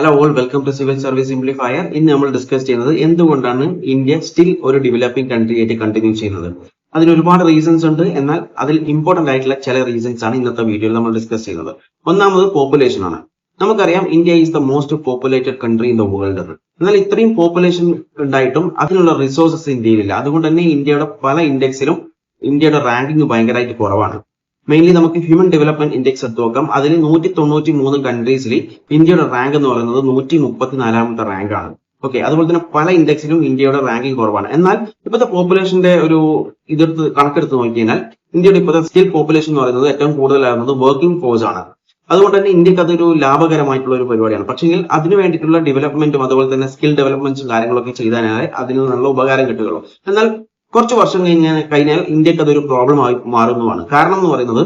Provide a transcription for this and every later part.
Hello all welcome to civil service simplifier. ഇന്ന് നമ്മൾ discuss ചെയ്യുന്നത് എന്തുകൊണ്ടാണ് ഇന്ത്യ സ്റ്റിൽ ഒരു ഡെവലപ്പിംഗ് കൺട്രി ആയിട്ട് കണ്ടിന്യൂ ചെയ്യുന്നത്. അതിന് ഒരുപാട് റീസൺസ് ഉണ്ട്, എന്നാൽ അതിൽ ഇമ്പോർട്ടന്റ് ആയിട്ടുള്ള ചില റീസൺസ് ആണ് ഇന്നത്തെ വീഡിയോയിൽ നമ്മൾ ഡിസ്കസ് ചെയ്യുന്നത്. ഒന്നാമത് പോപ്പുലേഷൻ ആണ്. നമുക്കറിയാം India is the most populated country in the world. എന്നാൽ ഇത്രയും പോപ്പുലേഷൻ ഉണ്ടായിട്ടും അതിനുള്ള റിസോഴ്സസ് ഇന്ത്യയിലില്ല. അതുകൊണ്ട് തന്നെ ഇന്ത്യയുടെ പല ഇൻഡെക്സിലും ഇന്ത്യയുടെ റാങ്കിങ് ഭയങ്കരമായിട്ട് കുറവാണ്. മെയിൻലി നമുക്ക് ഹ്യൂമൻ ഡെവലപ്മെന്റ് ഇൻഡെക്സ് എടുത്ത് നോക്കാം. അതിൽ 193 കൺട്രീസിൽ ഇന്ത്യയുടെ റാങ്ക് എന്ന് പറയുന്നത് 134ാമത്തെ റാങ്ക് ആണ്. ഓക്കെ, അതുപോലെ തന്നെ പല ഇൻഡെക്സിലും ഇന്ത്യയുടെ റാങ്കിങ് കുറവാണ്. എന്നാൽ ഇപ്പോഴത്തെ പോപ്പുലേഷന്റെ ഒരു ഇതെടുത്ത് കണക്കെടുത്ത് നോക്കിക്കഴിഞ്ഞാൽ ഇന്ത്യയുടെ ഇപ്പോഴത്തെ സ്റ്റിൽ പോപ്പുലേഷൻ എന്ന് പറയുന്നത് ഏറ്റവും കൂടുതലാകുന്നത് വർക്കിംഗ് ഫോഴ്സ് ആണ്. അതുകൊണ്ട് തന്നെ ഇന്ത്യക്ക് അതൊരു ലാഭകരമായിട്ടുള്ള ഒരു പരിപാടിയാണ്. പക്ഷേ അതിന് വേണ്ടിയിട്ടുള്ള ഡെവലപ്മെന്റും അതുപോലെ തന്നെ സ്കിൽ ഡെവലപ്മെന്റ്സും കാര്യങ്ങളൊക്കെ ചെയ്താലേ അതിന് നല്ല ഉപകാരം കിട്ടുകയുള്ളൂ. എന്നാൽ കുറച്ച് വർഷം കഴിഞ്ഞാൽ ഇന്ത്യക്ക് അതൊരു പ്രോബ്ലം ആയി മാറുന്നതാണ്. കാരണം എന്ന് പറയുന്നത്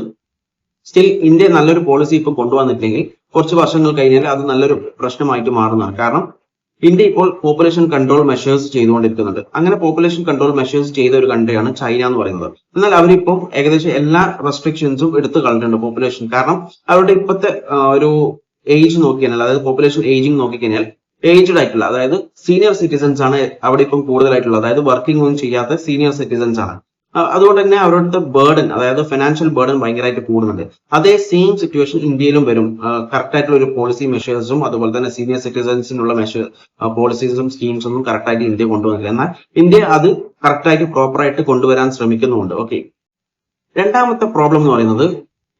സ്റ്റിൽ ഇന്ത്യ നല്ലൊരു പോളിസി ഇപ്പൊ കൊണ്ടുവന്നിട്ടില്ലെങ്കിൽ കുറച്ച് വർഷങ്ങൾ കഴിഞ്ഞാൽ അത് നല്ലൊരു പ്രശ്നമായിട്ട് മാറുന്നതാണ്. കാരണം ഇന്ത്യ ഇപ്പോൾ പോപ്പുലേഷൻ കൺട്രോൾ മെഷേഴ്സ് ചെയ്തുകൊണ്ടിരിക്കുന്നുണ്ട്. അങ്ങനെ പോപ്പുലേഷൻ കൺട്രോൾ മെഷേഴ്സ് ചെയ്ത ഒരു കൺട്രിയാണ് ചൈന എന്ന് പറയുന്നത്. എന്നാൽ അവരിപ്പം ഏകദേശം എല്ലാ റെസ്ട്രിക്ഷൻസും എടുത്തു കളഞ്ഞിട്ടുണ്ട് പോപ്പുലേഷൻ. കാരണം അവരുടെ ഇപ്പോഴത്തെ ഒരു ഏജ് നോക്കിക്കഴിഞ്ഞാൽ, അതായത് പോപ്പുലേഷൻ ഏജിങ് നോക്കിക്കഴിഞ്ഞാൽ ഏജ്ഡ് ആയിട്ടുള്ള, അതായത് സീനിയർ സിറ്റിസൺസ് ആണ് അവിടെ ഇപ്പം കൂടുതലായിട്ടുള്ളത്. അതായത് വർക്കിംഗ് ഒന്നും ചെയ്യാത്ത സീനിയർ സിറ്റിസൺസ് ആണ്. അതുകൊണ്ട് തന്നെ അവരുടെ ബേർഡൻ, അതായത് ഫിനാൻഷ്യൽ ബേർഡൻ ഭയങ്കരമായിട്ട് കൂടുന്നുണ്ട്. അതേ സെയിം സിറ്റുവേഷൻ ഇന്ത്യയിലും വരും. കറക്റ്റ് ആയിട്ടുള്ള ഒരു പോളിസി മെഷേഴ്സും അതുപോലെ തന്നെ സീനിയർ സിറ്റിസൺസിനുള്ള പോളിസീസും സ്കീംസും ഒന്നും കറക്റ്റ് ആയിട്ട് ഇന്ത്യ കൊണ്ടുവന്നില്ല. എന്നാൽ ഇന്ത്യ അത് കറക്റ്റ് ആയിട്ട് പ്രോപ്പറായിട്ട് കൊണ്ടുവരാൻ ശ്രമിക്കുന്നുമുണ്ട്. ഓക്കെ, രണ്ടാമത്തെ പ്രോബ്ലം എന്ന് പറയുന്നത്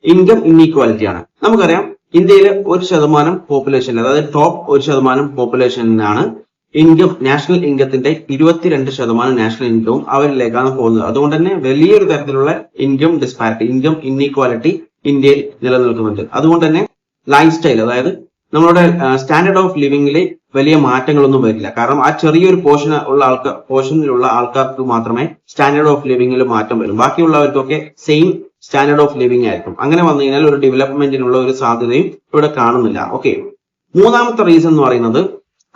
ഇൻകം ഇൻഈക്വാലിറ്റി ആണ്. നമുക്കറിയാം ഇന്ത്യയിലെ 1% പോപ്പുലേഷൻ, അതായത് ടോപ്പ് 1% പോപ്പുലേഷനാണ് ഇൻകം, നാഷണൽ ഇൻകത്തിന്റെ 22% നാഷണൽ ഇൻകവും അവരിലേക്കാണ് പോകുന്നത്. അതുകൊണ്ട് തന്നെ വലിയൊരു തരത്തിലുള്ള ഇൻകം ഡിസ്പാരിറ്റി, ഇൻകം ഇൻഈക്വാലിറ്റി ഇന്ത്യയിൽ നിലനിൽക്കുന്നുണ്ട്. അതുകൊണ്ട് തന്നെ ലൈഫ് സ്റ്റൈൽ, അതായത് നമ്മളുടെ സ്റ്റാൻഡേർഡ് ഓഫ് ലിവിംഗിൽ വലിയ മാറ്റങ്ങളൊന്നും വരില്ല. കാരണം ആ ചെറിയൊരു പോർഷനിലുള്ള ആൾക്കാർക്ക് മാത്രമേ സ്റ്റാൻഡേർഡ് ഓഫ് ലിവിംഗിൽ മാറ്റം വരും. ബാക്കിയുള്ളവർക്കൊക്കെ സെയിം സ്റ്റാൻഡേർഡ് ഓഫ് ലിവിംഗ് ആയിരിക്കും. അങ്ങനെ വന്നു കഴിഞ്ഞാൽ ഒരു ഡെവലപ്മെന്റിനുള്ള ഒരു സാധ്യതയും ഇവിടെ കാണുന്നില്ല. ഓക്കെ, മൂന്നാമത്തെ റീസൺ എന്ന് പറയുന്നത്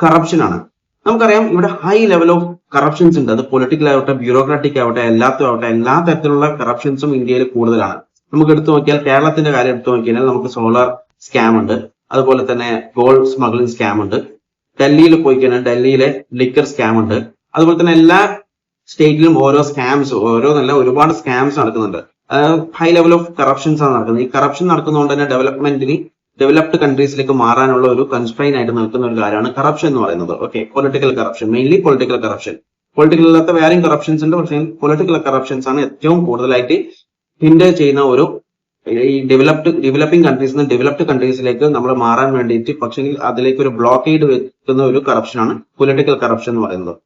കറപ്ഷൻ ആണ്. നമുക്കറിയാം ഇവിടെ ഹൈ ലെവൽ ഓഫ് കറപ്ഷൻസ് ഉണ്ട്. അത് പൊളിറ്റിക്കൽ ആവട്ടെ, ബ്യൂറോക്രാറ്റിക് ആവട്ടെ, എല്ലാ തരത്തിലുള്ള കറപ്ഷൻസും ഇന്ത്യയിൽ കൂടുതലാണ്. നമുക്ക് എടുത്തു നോക്കിയാൽ കേരളത്തിന്റെ കാര്യം എടുത്തു നോക്കിയാൽ നമുക്ക് സോളാർ സ്കാം ഉണ്ട്, അതുപോലെ തന്നെ ഗോൾഡ് സ്മഗ്ലിംഗ് സ്കാം ഉണ്ട്. ഡൽഹിയിൽ പോയി കഴിഞ്ഞാൽ ഡൽഹിയിലെ ലിക്കർ സ്കാം ഉണ്ട്. അതുപോലെ തന്നെ എല്ലാ സ്റ്റേറ്റിലും ഓരോ സ്കാംസ്, ഒരുപാട് സ്കാംസ് നടക്കുന്നുണ്ട്. ഹൈ ലെവൽ ഓഫ് കറപ്ഷൻസ് ആണ് നടക്കുന്നത്. ഈ കറപ്ഷൻ നടക്കുന്നതുകൊണ്ട് തന്നെ ഡെവലപ്ഡ് കൺട്രീസിലേക്ക് മാറാനുള്ള ഒരു കൺസ്ട്രെയിൻ ആയിട്ട് നിൽക്കുന്ന ഒരു കാര്യമാണ് കറപ്ഷൻ എന്ന് പറയുന്നത്. Okay, political corruption, mainly political corruption. Political അല്ലാത്ത വേറെയും കറപ്ഷൻസ് ഉണ്ട്, പക്ഷേ പൊളിറ്റിക്കൽ കറപ്ഷൻസ് ആണ് ഏറ്റവും കൂടുതലായിട്ട് ഹിൻഡർ ചെയ്യുന്ന ഒരു ഈ ഡെവലപ്പിംഗ് കൺട്രീസിൽ നിന്ന് ഡെവലപ്ഡ് കൺട്രീസിലേക്ക് നമ്മൾ മാറാൻ വേണ്ടിയിട്ട്, പക്ഷേ അതിലേക്ക് ഒരു ബ്ലോക്കേഡ് വെക്കുന്ന ഒരു കറപ്ഷനാണ് പൊളിറ്റിക്കൽ കറപ്ഷൻ എന്ന് പറയുന്നത്.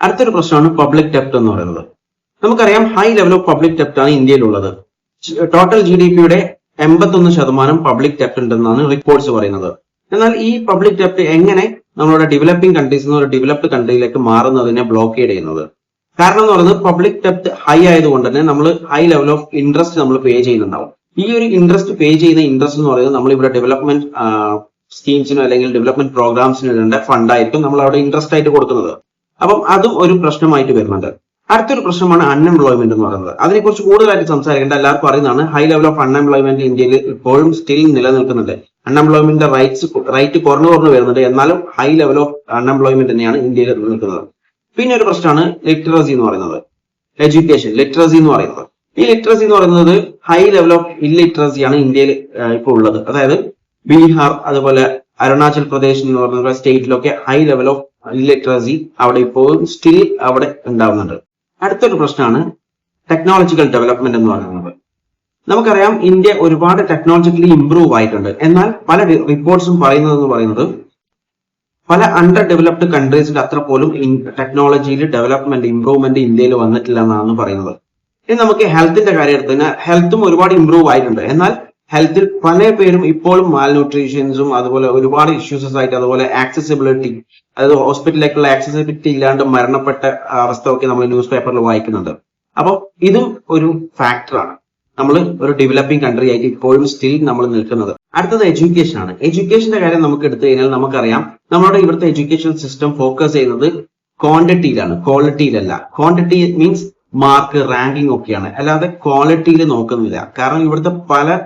അടുത്തൊരു പ്രശ്നമാണ് പബ്ലിക് ഡെപ്റ്റ് എന്ന് പറയുന്നത്. നമുക്കറിയാം ഹൈ ലെവൽ ഓഫ് പബ്ലിക് ഡെപ്റ്റ് ആണ് ഇന്ത്യയിലുള്ളത്. ടോട്ടൽ GDP-യുടെ 81% പബ്ലിക് ഡെപ്റ്റ് ഉണ്ടെന്നാണ് റിപ്പോർട്ട്സ് പറയുന്നത്. എന്നാൽ ഈ പബ്ലിക് ഡെപ്റ്റ് എങ്ങനെ നമ്മുടെ ഡെവലപ്പിംഗ് കൺട്രീസിൽ നിന്ന് ഒരു ഡെവലപ്ഡ് കൺട്രിയിലേക്ക് മാറുന്നതിനെ ബ്ലോക്കേഡ് ചെയ്യുന്നത്? കാരണം എന്ന് പറയുന്നത് പബ്ലിക് ഡെപ്റ്റ് ഹൈ ആയതുകൊണ്ട് തന്നെ നമ്മൾ ഹൈ ലെവൽ ഓഫ് ഇൻട്രസ്റ്റ് നമ്മൾ പേ ചെയ്യുന്നുണ്ടാവും. ഈ ഒരു ഇൻട്രസ്റ്റ് പേ ചെയ്യുന്ന ഇൻട്രസ്റ്റ് എന്ന് പറയുന്നത് നമ്മൾ ഇവിടെ ഡെവലപ്മെന്റ് സ്കീംസിനോ അല്ലെങ്കിൽ ഡെവലപ്മെന്റ് പ്രോഗ്രാംസിനോ ഇടേണ്ട ഫണ്ടായിരിക്കും നമ്മൾ അവിടെ ഇൻട്രസ്റ്റ് ആയിട്ട് കൊടുക്കുന്നത്. അപ്പം അതും ഒരു പ്രശ്നമായിട്ട് വരുന്നുണ്ട്. അടുത്തൊരു പ്രശ്നമാണ് അൺഎംപ്ലോയ്മെന്റ് എന്ന് പറയുന്നത്. അതിനെക്കുറിച്ച് കൂടുതലായിട്ട് സംസാരിക്കേണ്ട എല്ലാവർക്കും അറിയുന്നതാണ്. ഹൈ ലെവൽ ഓഫ് അൺഎംപ്ലോയ്മെന്റ് ഇന്ത്യയിൽ ഇപ്പോഴും സ്റ്റിൽ നിലനിൽക്കുന്നുണ്ട്. അൺഎംപ്ലോയ്മെന്റിന്റെ റേറ്റ് കുറഞ്ഞു വരുന്നുണ്ട്. എന്നാലും ഹൈ ലെവൽ ഓഫ് അൺഎംപ്ലോയ്മെന്റ് തന്നെയാണ് ഇന്ത്യയിൽ നിലനിൽക്കുന്നത്. പിന്നെ ഒരു പ്രശ്നമാണ് ലിറ്ററസി എന്ന് പറയുന്നത്, എഡ്യൂക്കേഷൻ ലിറ്ററസി എന്ന് പറയുന്നത്. ഈ ലിറ്ററസി എന്ന് പറയുന്നത് ഹൈ ലെവൽ ഓഫ് ഇല്ലിറ്ററസിയാണ് ഇന്ത്യയിൽ ഇപ്പോൾ ഉള്ളത്. അതായത് ബീഹാർ, അതുപോലെ അരുണാചൽ പ്രദേശ് എന്ന് പറയുന്ന സ്റ്റേറ്റിലൊക്കെ ഹൈ ലെവൽ ഓഫ് ഇല്ലിറ്ററസി അവിടെ ഇപ്പോഴും സ്റ്റിൽ അവിടെ ഉണ്ടാവുന്നുണ്ട്. അടുത്തൊരു പ്രശ്നമാണ് ടെക്നോളജിക്കൽ ഡെവലപ്മെന്റ് എന്ന് പറയുന്നത്. നമുക്കറിയാം ഇന്ത്യ ഒരുപാട് ടെക്നോളജിക്കലി ഇംപ്രൂവ് ആയിട്ടുണ്ട്. എന്നാൽ പല റിപ്പോർട്ട്സും പറയുന്നത് പല അണ്ടർ ഡെവലപ്ഡ് കൺട്രീസിന്റെ അത്ര പോലും ടെക്നോളജിയിൽ ഡെവലപ്മെന്റ് ഇംപ്രൂവ്മെന്റ് ഇന്ത്യയിൽ വന്നിട്ടില്ല എന്നാണ് പറയുന്നത്. ഇനി നമുക്ക് ഹെൽത്തിന്റെ കാര്യം എടുത്തു കഴിഞ്ഞാൽ ഹെൽത്തും ഒരുപാട് ഇംപ്രൂവ് ആയിട്ടുണ്ട്. എന്നാൽ ഹെൽത്തിൽ പല പേരും ഇപ്പോഴും മാൽന്യൂട്രീഷൻസും അതുപോലെ ഒരുപാട് ഇഷ്യൂസസ് ആയിട്ട്, അതുപോലെ ആക്സസിബിലിറ്റി, അതായത് ഹോസ്പിറ്റലിലേക്കുള്ള ആക്സസിബിലിറ്റി ഇല്ലാണ്ട് മരണപ്പെട്ട അവസ്ഥ ഒക്കെ നമ്മൾ ന്യൂസ് പേപ്പറിൽ വായിക്കുന്നുണ്ട്. അപ്പോൾ ഇതും ഒരു ഫാക്ടറാണ് നമ്മൾ ഒരു ഡെവലപ്പിംഗ് കൺട്രി ആയിട്ട് ഇപ്പോഴും സ്റ്റിൽ നമ്മൾ നിൽക്കുന്നത്. അടുത്തത് എഡ്യൂക്കേഷൻ ആണ്. എഡ്യൂക്കേഷന്റെ കാര്യം നമുക്ക് എടുത്തു കഴിഞ്ഞാൽ നമുക്കറിയാം നമ്മുടെ ഇവിടുത്തെ എഡ്യൂക്കേഷൻ സിസ്റ്റം ഫോക്കസ് ചെയ്യുന്നത് ക്വാണ്ടിറ്റിയിലാണ്, ക്വാളിറ്റിയിലല്ല. ക്വാണ്ടിറ്റി മീൻസ് മാർക്ക്, റാങ്കിങ് ഒക്കെയാണ്, അല്ലാതെ ക്വാളിറ്റിയിൽ നോക്കുന്നില്ല. കാരണം ഇവിടുത്തെ പല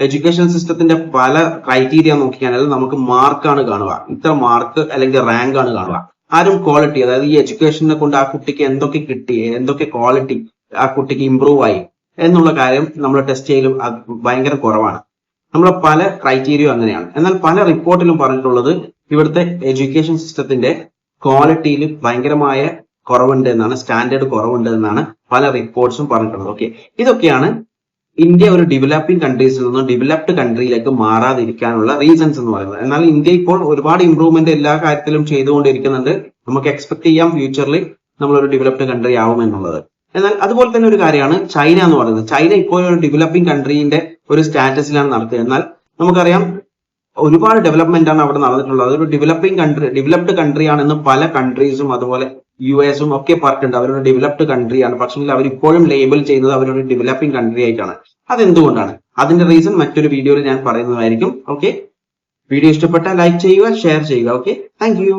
എഡ്യൂക്കേഷൻ സിസ്റ്റത്തിന്റെ പല ക്രൈറ്റീരിയ നോക്കിക്കഴിഞ്ഞാൽ നമുക്ക് മാർക്കാണ് കാണുക, ഇത്ര മാർക്ക് അല്ലെങ്കിൽ റാങ്ക് ആണ് കാണുക. ആരും ക്വാളിറ്റി, അതായത് ഈ എഡ്യൂക്കേഷനെ കൊണ്ട് ആ കുട്ടിക്ക് എന്തൊക്കെ കിട്ടി, എന്തൊക്കെ ക്വാളിറ്റി ആ കുട്ടിക്ക് ഇമ്പ്രൂവ് ആയി എന്നുള്ള കാര്യം നമ്മൾ ടെസ്റ്റ് ചെയ്യലും ഭയങ്കര കുറവാണ്. നമ്മളെ പല ക്രൈറ്റീരിയ അങ്ങനെയാണ്. എന്നാൽ പല റിപ്പോർട്ടിലും പറഞ്ഞിട്ടുള്ളത് ഇവിടുത്തെ എഡ്യൂക്കേഷൻ സിസ്റ്റത്തിന്റെ ക്വാളിറ്റിയിൽ ഭയങ്കരമായ കുറവുണ്ട് എന്നാണ്, സ്റ്റാൻഡേർഡ് കുറവുണ്ട് എന്നാണ് പല റിപ്പോർട്ട്സും പറഞ്ഞിട്ടുള്ളത്. ഓക്കെ, ഇതൊക്കെയാണ് ഇന്ത്യ ഒരു ഡെവലപ്പിംഗ് കൺട്രീസിൽ നിന്നും ഡെവലപ്ഡ് കൺട്രിയിലേക്ക് മാറാതിരിക്കാനുള്ള റീസൺസ് എന്ന് പറയുന്നത്. എന്നാൽ ഇന്ത്യ ഇപ്പോൾ ഒരുപാട് ഇമ്പ്രൂവ്മെന്റ് എല്ലാ കാര്യത്തിലും ചെയ്തുകൊണ്ടിരിക്കുന്നുണ്ട്. നമുക്ക് എക്സ്പെക്ട് ചെയ്യാം ഫ്യൂച്ചറിൽ നമ്മളൊരു ഡെവലപ്ഡ് കൺട്രി ആവും എന്നുള്ളത്. എന്നാൽ അതുപോലെ തന്നെ ഒരു കാര്യമാണ് ചൈന എന്ന് പറയുന്നത്. ചൈന ഇപ്പോൾ ഒരു ഡെവലപ്പിംഗ് കൺട്രീന്റെ ഒരു സ്റ്റാറ്റസിലാണ് നടത്തുക. എന്നാൽ നമുക്കറിയാം ഒരുപാട് ഡെവലപ്മെന്റ് ആണ് അവിടെ നടന്നിട്ടുള്ളത്. അതൊരു ഡെവലപ്ഡ് കൺട്രി ആണെന്ന് പല കൺട്രീസും അതുപോലെ US ഒക്കെ പറഞ്ഞിട്ടുണ്ട് അവരൊരു ഡെവലപ്ഡ് കൺട്രിയാണ്. പക്ഷേ അവർ ഇപ്പോഴും ലേബൽ ചെയ്യുന്നത് അവരൊരു ഡെവലപ്പിംഗ് കൺട്രി ആയിട്ടാണ്. അതെന്തുകൊണ്ടാണ്? അതിന്റെ റീസൺ മറ്റൊരു വീഡിയോയിൽ ഞാൻ പറയുന്നതായിരിക്കും. ഓക്കെ, വീഡിയോ ഇഷ്ടപ്പെട്ടാൽ ലൈക്ക് ചെയ്യുക, ഷെയർ ചെയ്യുക. Okay, thank you.